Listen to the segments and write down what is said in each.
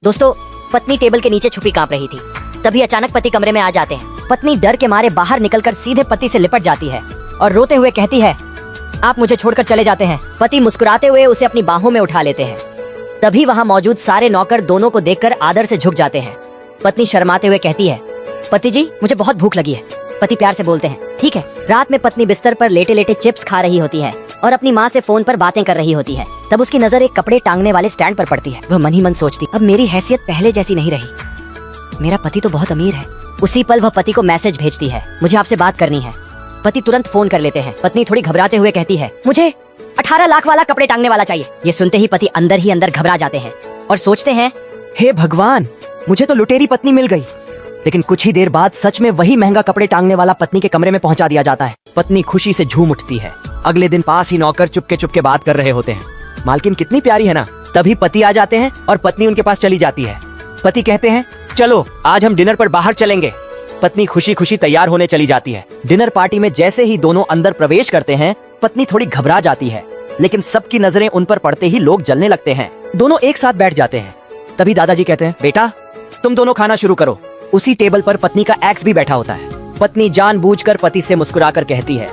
दोस्तों, पत्नी टेबल के नीचे छुपी कांप रही थी। तभी अचानक पति कमरे में आ जाते हैं। पत्नी डर के मारे बाहर निकलकर सीधे पति से लिपट जाती है और रोते हुए कहती है, आप मुझे छोड़कर चले जाते हैं। पति मुस्कुराते हुए उसे अपनी बाहों में उठा लेते हैं। तभी वहाँ मौजूद सारे नौकर दोनों को देखकर आदर से झुक जाते हैं। पत्नी शर्माते हुए कहती है, पति जी, मुझे बहुत भूख लगी है। पति प्यार से बोलते हैं, ठीक है। रात में पत्नी बिस्तर पर लेटे लेटे चिप्स खा रही होती है और अपनी माँ से फोन पर बातें कर रही होती है। तब उसकी नजर एक कपड़े टांगने वाले स्टैंड पर पड़ती है। वह मन ही मन सोचती, अब मेरी हैसियत पहले जैसी नहीं रही। मेरा पति तो बहुत अमीर है। उसी पल वह पति को मैसेज भेजती है, मुझे आपसे बात करनी है। पति तुरंत फोन कर लेते हैं। पत्नी थोड़ी घबराते हुए कहती है, मुझे 18 लाख वाला कपड़े टांगने वाला चाहिए। ये सुनते ही पति अंदर ही अंदर घबरा जाते हैं और सोचते हैं, हे भगवान, मुझे तो लुटेरी पत्नी मिल गई। लेकिन कुछ ही देर बाद सच में वही महंगा कपड़े टांगने वाला पत्नी के कमरे में पहुंचा दिया जाता है। पत्नी खुशी से झूम उठती है। अगले दिन पास ही नौकर चुपके चुपके बात कर रहे होते हैं। मालकिन कितनी प्यारी है ना। तभी पति आ जाते हैं और पत्नी उनके पास चली जाती है। पति कहते हैं, चलो आज हम डिनर पर बाहर चलेंगे। पत्नी खुशी खुशी तैयार होने चली जाती है। डिनर पार्टी में जैसे ही दोनों अंदर प्रवेश करते हैं, पत्नी थोड़ी घबरा जाती है, लेकिन सबकी नजरें उन पर पड़ते ही लोग जलने लगते हैं। दोनों एक साथ बैठ जाते हैं। तभी दादाजी कहते हैं, बेटा तुम दोनों खाना शुरू करो। उसी टेबल पर पत्नी का एक्स भी बैठा होता है। पत्नी जानबूझकर पति से मुस्कुराकर कहती है,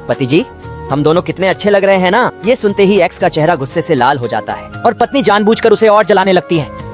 पति जी, हम दोनों कितने अच्छे लग रहे हैं ना। ये सुनते ही एक्स का चेहरा गुस्से से लाल हो जाता है और पत्नी जानबूझकर उसे और जलाने लगती है।